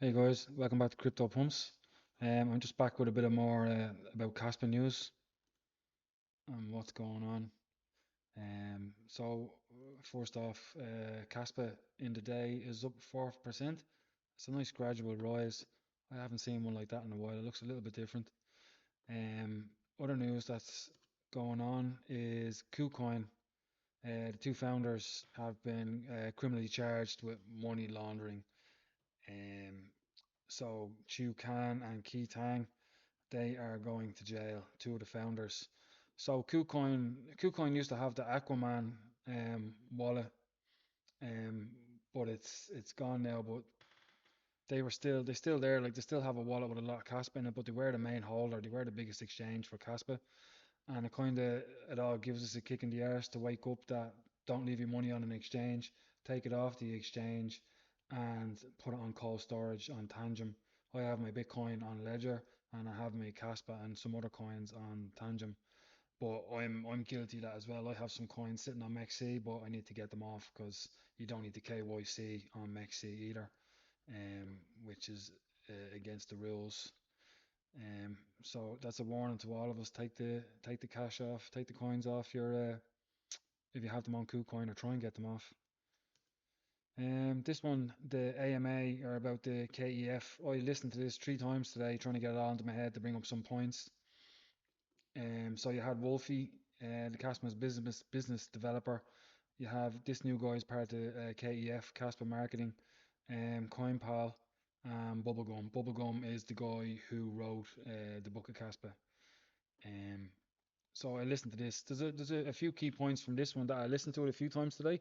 Hey guys, welcome back to Crypto Pumps. I'm just back with a bit of more about Casper news and what's going on. First off, Casper in the day is up 4%. It's a nice gradual rise. I haven't seen one like that in a while. It looks a little bit different. Um, Other news that's going on is Ccoin. The two founders have been criminally charged with money laundering. Um, so Chu Kan and Ki Tang, they are going to jail, two of the founders. So KuCoin used to have the Aquaman wallet, um, but it's gone now. But they still there, like they still have a wallet with a lot of Caspa in it, but they were the main holder, they were the biggest exchange for Caspa, and it all gives us a kick in the arse to wake up that don't leave your money on an exchange, take it off the exchange, and put it on cold storage on Tangent. I have my Bitcoin on Ledger, and I have my Caspa and some other coins on Tangent. But I'm guilty of that as well. I have some coins sitting on MEXC, but I need to get them off because you don't need the KYC on MEXC either, which is against the rules. So that's a warning to all of us. Take the cash off, take the coins off your if you have them on KuCoin, or try and get them off. This one, the AMA, are about the KEF. I listened to this 3 times today, trying to get it all into my head to bring up some points. So you had Wolfie, the Casper's business developer. You have this new guy as part of KEF, Casper Marketing, CoinPal, and Bubblegum. Bubblegum is the guy who wrote the book of Casper. Um, so I listened to this. There's a few key points from this one that I listened to it a few times today.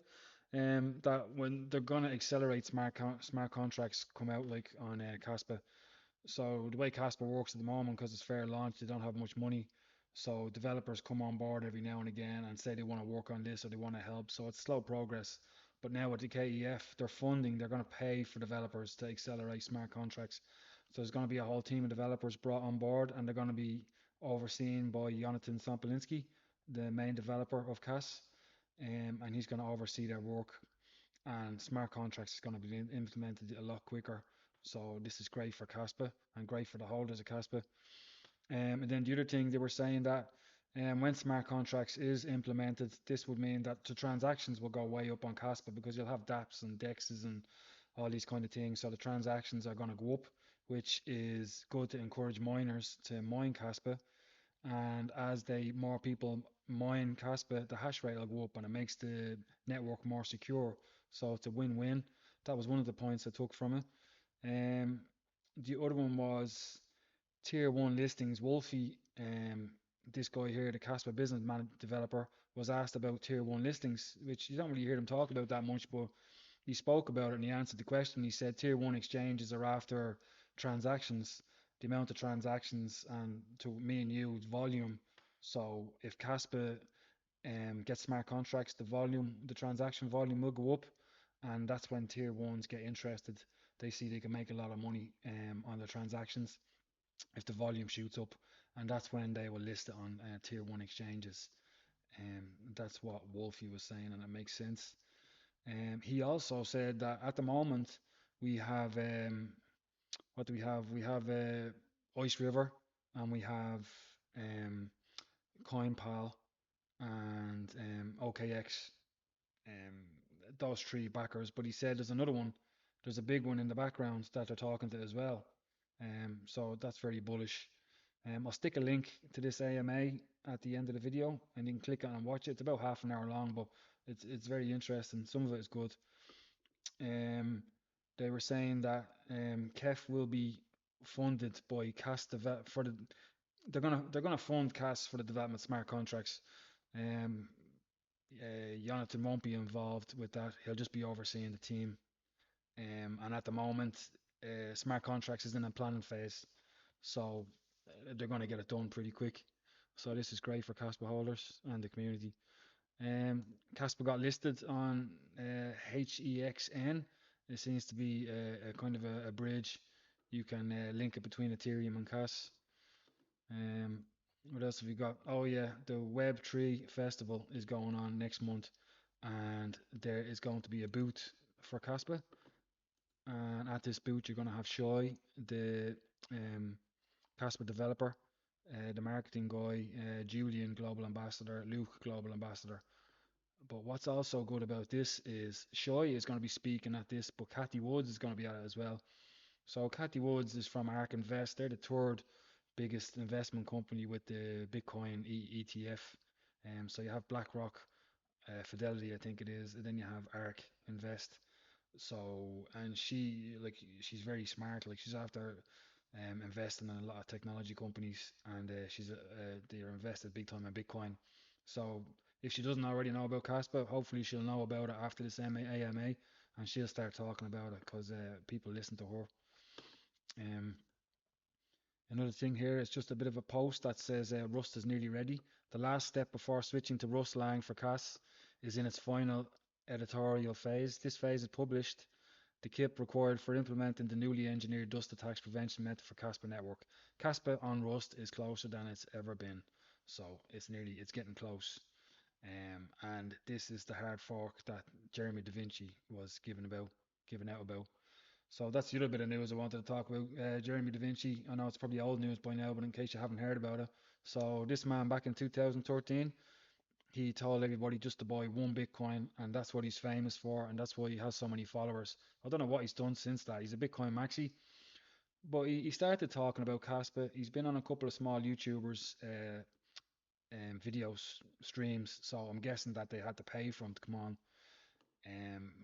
That when they're gonna accelerate smart contracts come out like on Casper. So the way Casper works at the moment, because it's fair launch, they don't have much money. So developers come on board every now and again and say they want to work on this or they want to help. So it's slow progress. But now with the KEF, they're funding, they're going to pay for developers to accelerate smart contracts. So there's going to be a whole team of developers brought on board, and they're going to be overseen by Jonathan Sampolinski, the main developer of CAS, and he's going to oversee their work. And smart contracts is going to be implemented a lot quicker. So this is great for Caspa and great for the holders of Caspa. And then the other thing, they were saying that when smart contracts is implemented, this would mean that the transactions will go way up on Caspa because you'll have dApps and DEXs and all these kind of things. So the transactions are going to go up, which is good to encourage miners to mine Caspa. And as they more people mine Caspa, the hash rate will go up and it makes the network more secure. So it's a win-win. That was one of the points I took from it. Um, the other one was tier one listings. Wolfie, this guy here, the Casper business man developer, was asked about tier one listings, which you don't really hear them talk about that much, but he spoke about it and he answered the question. He said tier one exchanges are after transactions, the amount of transactions, and to me and you, volume. So if Casper gets smart contracts, the transaction volume will go up, and that's when tier ones get interested. They see they can make a lot of money on their transactions if the volume shoots up, and that's when they will list it on tier one exchanges. That's what Wolfie was saying, and it makes sense. He also said that at the moment we have what do we have? We have Ice River, and we have um, CoinPal and OKX. Um, those three backers. But he said there's another one. There's a big one in the background that they're talking to as well. So that's very bullish. I'll stick a link to this AMA at the end of the video, and you can click on and watch it. It's about half an hour long, but it's very interesting. Some of it is good. Um, they were saying that KEF will be funded by CAS for the they're gonna fund CAS for the development of smart contracts. Um, Jonathan won't be involved with that. He'll just be overseeing the team. And at the moment, smart contracts is in a planning phase, so they're going to get it done pretty quick. So this is great for Casper holders and the community. Casper got listed on HEXN. It seems to be a kind of a bridge. You can link it between Ethereum and CAS. Um, what else have we got? Oh yeah, the Web3 festival is going on next month, and there is going to be a booth for Casper, And at this booth, you're going to have Shoy, the um, Casper developer, the marketing guy, Julian, global ambassador, Luke, global ambassador. But what's also good about this is Shoy is going to be speaking at this, but Kathy Woods is going to be at it as well. So Kathy Woods is from ARK Invest. They're the third biggest investment company with the Bitcoin ETF. So you have BlackRock, Fidelity, I think it is, and then you have ARK Invest. So and she's very smart. Like she's after investing in a lot of technology companies, and they're invested big time in Bitcoin. So if she doesn't already know about Caspa, hopefully she'll know about it after this AMA, and she'll start talking about it because people listen to her. Um, Another thing here is just a bit of a post that says Rust is nearly ready. The last step before switching to Rust Lang for CAS is in its final editorial phase. This phase is published the kit required for implementing the newly engineered dust attacks prevention method for Casper network. Casper on Rust is closer than it's ever been. So it's getting close. And this is the hard fork that Jeremy Da Vinci was giving out about. So that's the other bit of news I wanted to talk about. Jeremy Da Vinci, I know it's probably old news by now, but in case you haven't heard about it. So this man back in 2013, he told everybody just to buy one Bitcoin, and that's what he's famous for, and that's why he has so many followers. I don't know what he's done since that. He's a Bitcoin maxi, but he started talking about Caspa. He's been on a couple of small YouTubers videos streams, so I'm guessing that they had to pay for him to come on.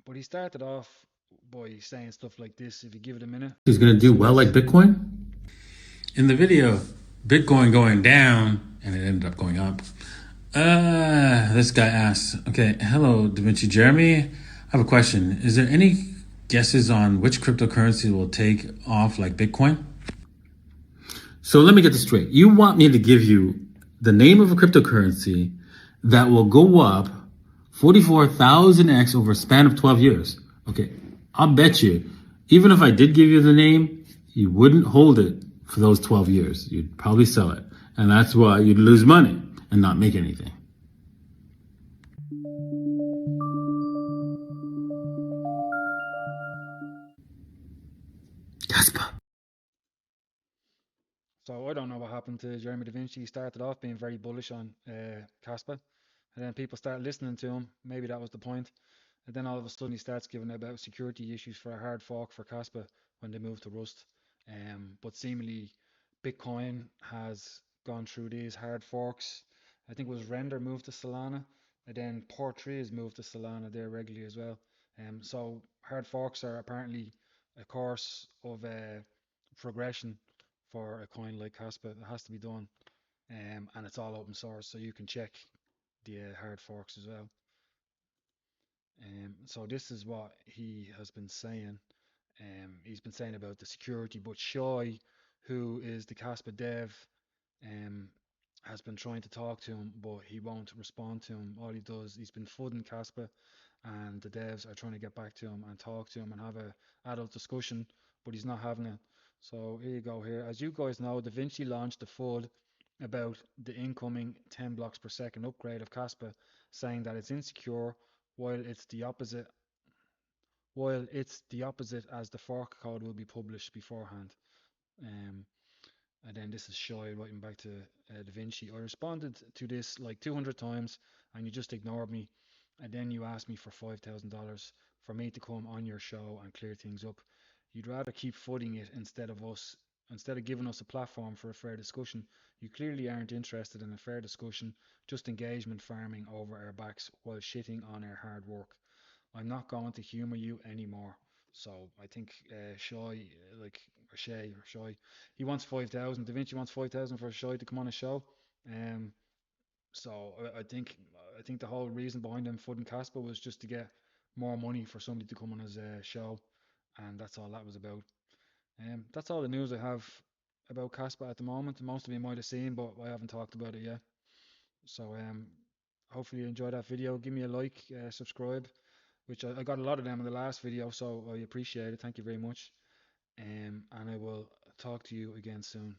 But he started off by saying stuff like this. If you give it a minute, Is going to do listen to well like this. Bitcoin? In the video, Bitcoin going down and it ended up going up. This guy asks, okay, hello, Da Vinci Jeremy. I have a question. Is there any guesses on which cryptocurrency will take off like Bitcoin? So let me get this straight. You want me to give you the name of a cryptocurrency that will go up 44,000x over a span of 12 years. Okay, I'll bet you, even if I did give you the name, you wouldn't hold it for those 12 years. You'd probably sell it. And that's why you'd lose money and not make anything. Kaspa. So I don't know what happened to Jeremy Da Vinci. He started off being very bullish on Caspa, and then people started listening to him. Maybe that was the point. And then all of a sudden he starts giving about security issues for a hard fork for Caspa when they move to Rust. But seemingly Bitcoin has gone through these hard forks. I think it was Render moved to Solana, and then Port3 has moved to Solana there regularly as well. So hard forks are apparently a course of progression for a coin like Kaspa. It has to be done, and it's all open source, so you can check the hard forks as well. So this is what he has been saying. He's been saying about the security, but Shoy, who is the Caspa dev, um, has been trying to talk to him, but he won't respond to him. All he does, he's been fudding Caspa, and the devs are trying to get back to him and talk to him and have a adult discussion, but he's not having it. So here you go here. As you guys know, Da Vinci launched a FUD about the incoming 10 blocks per second upgrade of Caspa, saying that it's insecure while it's the opposite as the fork code will be published beforehand. Um, and then this is Shoy writing back to Da Vinci. I responded to this like 200 times and you just ignored me. And then you asked me for $5,000 for me to come on your show and clear things up. You'd rather keep footing it instead of giving us a platform for a fair discussion. You clearly aren't interested in a fair discussion, just engagement farming over our backs while shitting on our hard work. I'm not going to humor you anymore. So I think Shy, he wants 5,000. Da Vinci wants 5,000 for Shy to come on a show. Um, so I think the whole reason behind him fudding Casper was just to get more money for somebody to come on his show, and that's all that was about. That's all the news I have about Casper at the moment. Most of you might have seen, but I haven't talked about it yet. So hopefully you enjoyed that video. Give me a like, subscribe, which I got a lot of them in the last video, so I appreciate it. Thank you very much. And I will talk to you again soon.